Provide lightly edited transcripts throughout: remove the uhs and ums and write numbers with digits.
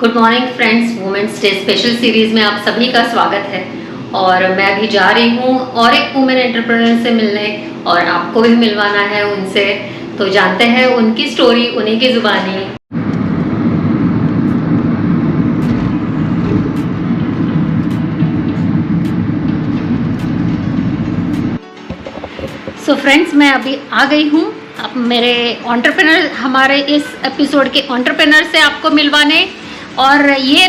Good morning friends, women's day special series में आप सभी का स्वागत है। और मैं अभी जा रही हूँ और एक वुमेन एंटरप्रेन्योर से मिलने, और आपको भी मिलवाना है उनसे। तो जानते हैं उनकी स्टोरी उन्हीं की ज़ुबानी। सो फ्रेंड्स, मैं अभी आ गई हूँ अब मेरे एंटरप्रेन्योर, हमारे इस एपिसोड के एंटरप्रेन्योर से आपको मिलवाने। और ये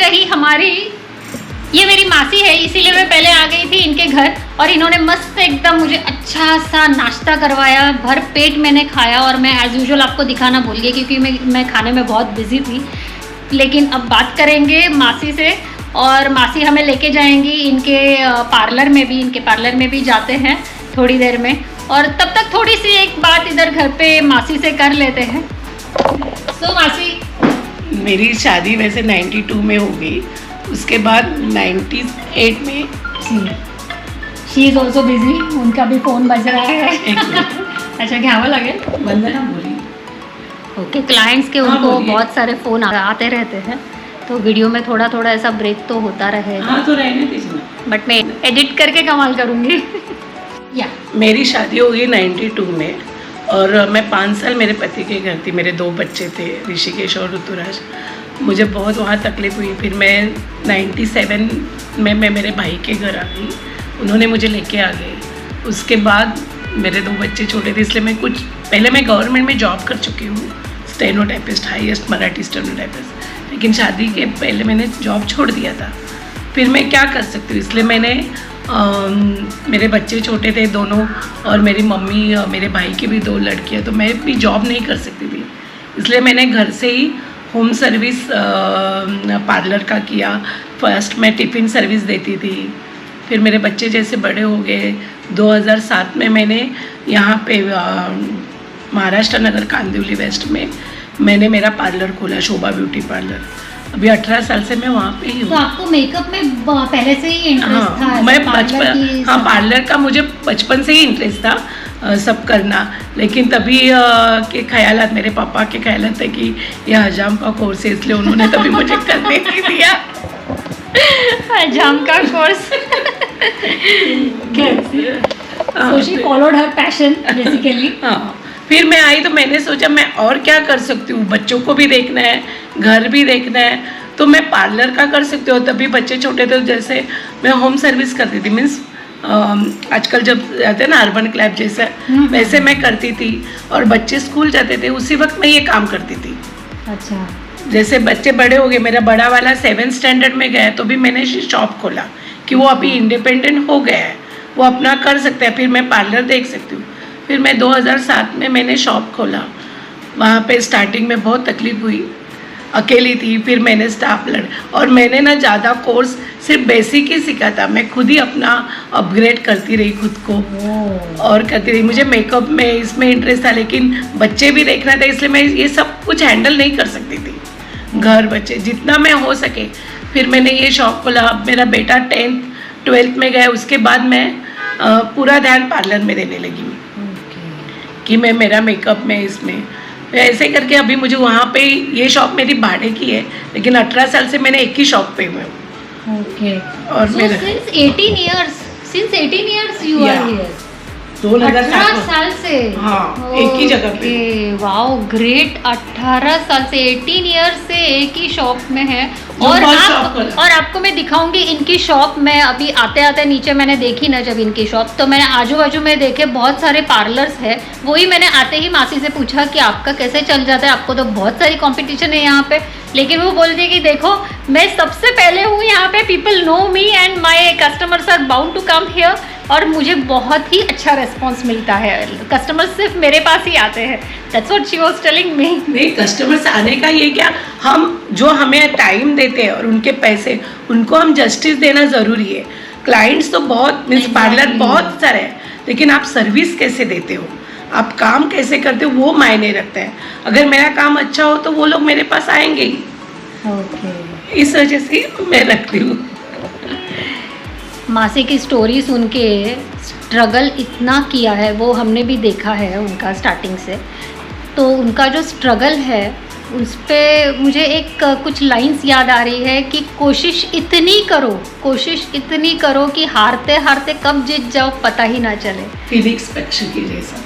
मेरी मासी है, इसीलिए मैं पहले आ गई थी इनके घर। और इन्होंने मस्त एकदम मुझे अच्छा सा नाश्ता करवाया, भर पेट मैंने खाया। और मैं एज़ यूजुअल आपको दिखाना भूल गई क्योंकि मैं खाने में बहुत बिजी थी। लेकिन अब बात करेंगे मासी से, और मासी हमें लेके जाएंगी इनके पार्लर में भी जाते हैं थोड़ी देर में। और तब तक थोड़ी सी एक बात इधर घर पे मासी से कर लेते हैं। सो मासी, मेरी शादी वैसे 92 में हो गई, उसके बाद 98 में। शी इज़ ऑल्सो बिजी, उनका भी फ़ोन बज रहा है। अच्छा, घ्यावं लागेल? वंदना बोली। ओके, क्लाइंट्स के उनको बहुत सारे फ़ोन आते रहते हैं, तो वीडियो में थोड़ा थोड़ा ऐसा ब्रेक तो होता रहेगा। हाँ, तो रहने दीजिए, बट मैं एडिट करके कमाल करूँगी। या मेरी शादी हो गई 92 में, और मैं 5 साल मेरे पति के घर थी। मेरे 2 बच्चे थे, ऋषिकेश और ऋतुराज। मुझे बहुत वहाँ तकलीफ़ हुई। फिर मैं 97 में मैं मेरे भाई के घर आ गई, उन्होंने मुझे लेके आ गए। उसके बाद मेरे 2 बच्चे छोटे थे, इसलिए पहले मैं गवर्नमेंट में जॉब कर चुकी हूँ, स्टेनोटाइपिस्ट, हाईएस्ट मराठी स्टेनोटाइपिस्ट। लेकिन शादी के पहले मैंने जॉब छोड़ दिया था। फिर मैं क्या कर सकती हूँ, इसलिए मैंने मेरे बच्चे छोटे थे दोनों, और मेरी मम्मी, मेरे भाई की भी 2 लड़कियाँ, तो मैं भी जॉब नहीं कर सकती थी। इसलिए मैंने घर से ही होम सर्विस पार्लर का किया। फर्स्ट मैं टिफ़िन सर्विस देती थी। फिर मेरे बच्चे जैसे बड़े हो गए, 2007 में मैंने यहाँ पे महाराष्ट्र नगर कांदिवली वेस्ट में मैंने मेरा पार्लर खोला, शोभा ब्यूटी पार्लर। अभी 18 साल से मैं वहाँ पे ही हूँ। तो आपको मेकअप में पहले से ही इंटरेस्ट था? मैं बचपन, हाँ, पार्लर का मुझे बचपन से ही इंटरेस्ट था सब करना। लेकिन तभी के ख्यालात, मेरे पापा के ख्यालात थे कि ये हजाम का कोर्स है, इसलिए उन्होंने तभी मुझे करने नहीं दिया। हजाम का course. So she followed her passion basically. हाँ, फिर मैं आई तो मैंने सोचा मैं और क्या कर सकती हूँ, बच्चों को भी देखना है, घर भी देखना है, तो मैं पार्लर का कर सकती हूँ। तभी बच्चे छोटे थे, जैसे मैं होम सर्विस करती थी, मीन्स आजकल जब जाते हैं ना अर्बन क्लैब जैसा, वैसे मैं करती थी। और बच्चे स्कूल जाते थे, उसी वक्त मैं ये काम करती थी। अच्छा, जैसे बच्चे बड़े हो गए, मेरा बड़ा वाला 7th स्टैंडर्ड में गया, तो भी मैंने शॉप खोला कि वो अभी इंडिपेंडेंट हो गया है, वो अपना कर सकता है, फिर मैं पार्लर देख सकती हूँ। फिर मैं 2007 में मैंने शॉप खोला। वहाँ पे स्टार्टिंग में बहुत तकलीफ़ हुई, अकेली थी। फिर मैंने स्टाफ और मैंने ना ज़्यादा कोर्स, सिर्फ बेसिक ही सीखा था। मैं खुद ही अपना अपग्रेड करती रही खुद को, और करती रही। मुझे मेकअप में इसमें इंटरेस्ट था, लेकिन बच्चे भी देखना था, इसलिए मैं ये सब कुछ हैंडल नहीं कर सकती थी, घर बच्चे जितना मैं हो सके। फिर मैंने ये शॉप खोला। मेरा बेटा 10th 12th में गया, उसके बाद मैं पूरा ध्यान पार्लर में देने लगी कि मैं मेरा मेकअप में इसमें ऐसे करके अभी मुझे वहाँ पे ये शॉप मेरी भाड़े की है, लेकिन 18 साल से मैंने एक ही शॉप पे हूँ। ओके, और मेरा since 18 years you are here? 2007 साल से? हाँ, एक ही जगह पे। Wow, great. 18 साल से, 18 ईयर्स से एक ही शॉप में है। और आपको मैं दिखाऊंगी इनकी शॉप। मैं अभी आते आते नीचे मैंने देखी ना जब इनकी शॉप, तो मैंने आजू बाजू में देखे बहुत सारे पार्लर्स है। वही मैंने आते ही मासी से पूछा कि आपका कैसे चल जाता है, आपको तो बहुत सारी कंपटीशन है यहाँ पे। लेकिन वो बोल दी कि देखो, मैं सबसे पहले हूँ यहाँ पे, people know me and my customers are bound to come here. और मुझे बहुत ही अच्छा रिस्पॉन्स मिलता है, कस्टमर्स सिर्फ मेरे पास ही आते हैं। That's what she was telling me. नहीं, कस्टमर्स आने का ये क्या, हम जो हमें टाइम देते हैं और उनके पैसे, उनको हम जस्टिस देना ज़रूरी है। क्लाइंट्स तो बहुत, मीन्स पार्लर बहुत सारे हैं, लेकिन आप सर्विस कैसे देते हो, आप काम कैसे करते हो, वो मायने रखता है। अगर मेरा काम अच्छा हो तो वो लोग मेरे पास आएंगे ही। ओके, इस वजह से मैं रखती हूँ। मासी की स्टोरी सुन के स्ट्रगल इतना किया है वो हमने भी देखा है उनका स्टार्टिंग से। तो उनका जो स्ट्रगल है उस पे मुझे एक कुछ लाइंस याद आ रही है कि कोशिश इतनी करो कि हारते हारते कब जीत जाओ पता ही ना चले। फिनिक्स पक्षी के जैसा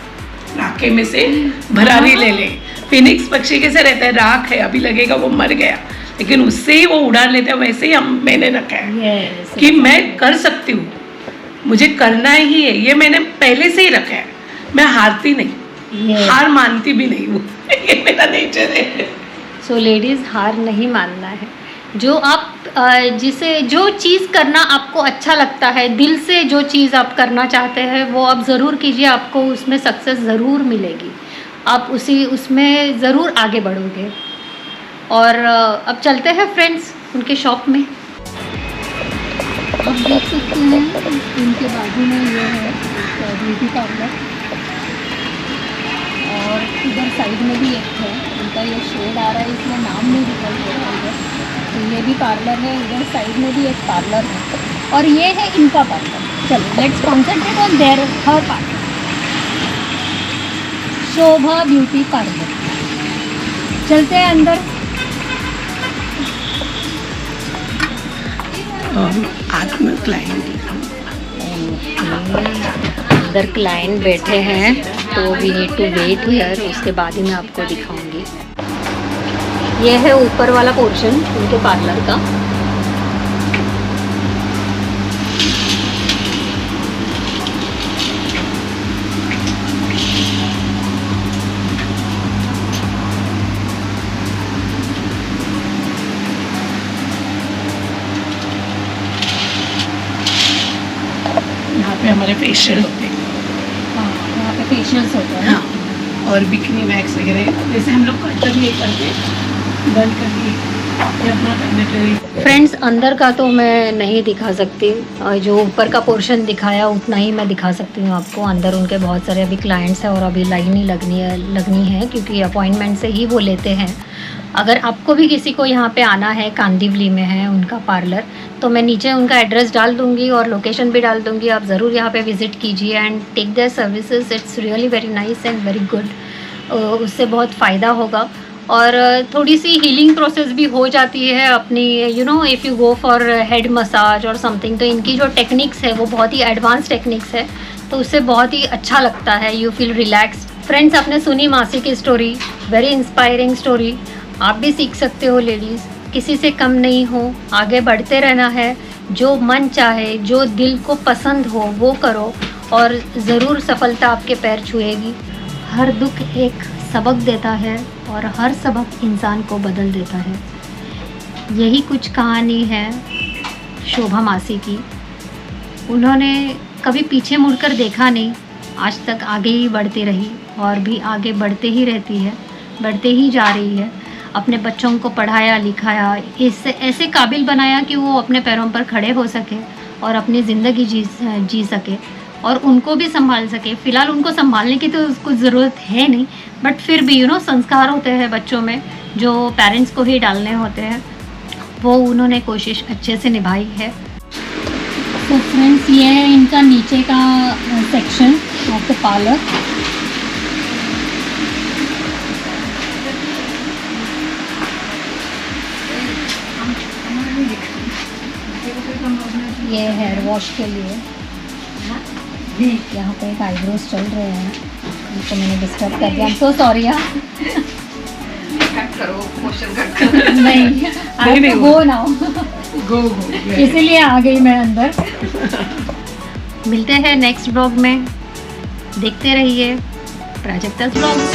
राखे में से भरारी ले ले। फिनिक्स पक्षी कैसे रहता है, राख है, अभी लगेगा वो मर गया, लेकिन उससे ही वो उड़ा लेते हैं। वैसे ही मैंने रखा है कि मैं कर सकती हूँ, मुझे करना ही है, ये मैंने पहले से ही रखा है। मैं हारती नहीं, हार मानती भी नहीं हूँ। ये मेरा नेचर है। सो लेडीज, हार नहीं मानना है। जो आप जो चीज़ करना आपको अच्छा लगता है, दिल से जो चीज़ आप करना चाहते हैं वो आप ज़रूर कीजिए, आपको उसमें सक्सेस ज़रूर मिलेगी, आप उसमें ज़रूर आगे बढ़ोगे। और अब चलते हैं फ्रेंड्स उनके शॉप में। आप देख सकते हैं इनके बाजू में ये है ब्यूटी पार्लर, और इधर साइड में भी एक है। इनका ये शेड आ रहा है, इसमें नाम नहीं दिखाई दे रहा है। तो ये भी पार्लर है, इधर साइड में भी एक पार्लर है, और ये है इनका पार्लर। चलो let's concentrate on her parlour. Shobha beauty parlour, चलते हैं अंदर। आज में क्लाइंट अंदर क्लाइंट बैठे हैं, तो we need to wait here, उसके बाद ही मैं आपको दिखाऊंगी। ये है ऊपर वाला पोर्शन उनके पार्लर का। यहाँ पे हमारे फेशियल होते हैं। हाँ, यहाँ पे फेशियल्स होते हैं। हाँ, और बिकनी वैक्स वगैरह जैसे हम लोग कटर ये करते हैं, डन करके ये अपना पेनिट्रेट। फ्रेंड्स, अंदर का तो मैं नहीं दिखा सकती, और जो ऊपर का पोर्शन दिखाया उतना ही मैं दिखा सकती हूँ आपको। अंदर उनके बहुत सारे अभी क्लाइंट्स हैं और अभी लाइन ही लगनी है क्योंकि अपॉइंटमेंट से ही वो लेते हैं। अगर आपको भी किसी को यहाँ पे आना है, कांदिवली में है उनका पार्लर, तो मैं नीचे उनका एड्रेस डाल दूँगी और लोकेशन भी डाल दूँगी। आप ज़रूर यहाँ पे विज़िट कीजिए and take their services. It's really very nice and very good. उससे बहुत फ़ायदा होगा, और थोड़ी सी हीलिंग प्रोसेस भी हो जाती है अपनी, you know, if you go for head massage और समथिंग। तो इनकी जो टेक्निक्स है वो बहुत ही एडवांस टेक्निक्स है, तो उससे बहुत ही अच्छा लगता है, यू फील रिलैक्स। फ्रेंड्स, आपने सुनी मासी की स्टोरी, वेरी इंस्पायरिंग स्टोरी। आप भी सीख सकते हो लेडीज़, किसी से कम नहीं हो, आगे बढ़ते रहना है। जो मन चाहे, जो दिल को पसंद हो वो करो, और ज़रूर सफलता आपके पैर छुएगी। हर दुख एक सबक देता है और हर सबक इंसान को बदल देता है। यही कुछ कहानी है शोभा मासी की। उन्होंने कभी पीछे मुड़कर देखा नहीं, आज तक आगे ही बढ़ती रही और भी आगे बढ़ते ही रहती है, बढ़ते ही जा रही है। अपने बच्चों को पढ़ाया लिखाया, इससे ऐसे काबिल बनाया कि वो अपने पैरों पर खड़े हो सके और अपनी ज़िंदगी जी सके और उनको भी संभाल सके। फ़िलहाल उनको संभालने की तो उसको ज़रूरत है नहीं, बट फिर भी यू नो संस्कार होते हैं बच्चों में जो पेरेंट्स को ही डालने होते हैं, वो उन्होंने कोशिश अच्छे से निभाई है। तो फ्रेंड्स, ये है इनका नीचे का सेक्शन ऑफ द पार्लर। ये हेयर वॉश के लिए यहाँ पे एक आईब्रोज चल रहे हैं, उनको मैंने डिस्टर्ब कर दिया, सो सॉरी। नहीं, गो नाउ, इसीलिए आ गई मैं अंदर। मिलते हैं नेक्स्ट ब्लॉग में, देखते रहिए प्राजक्ता's व्लॉग्स।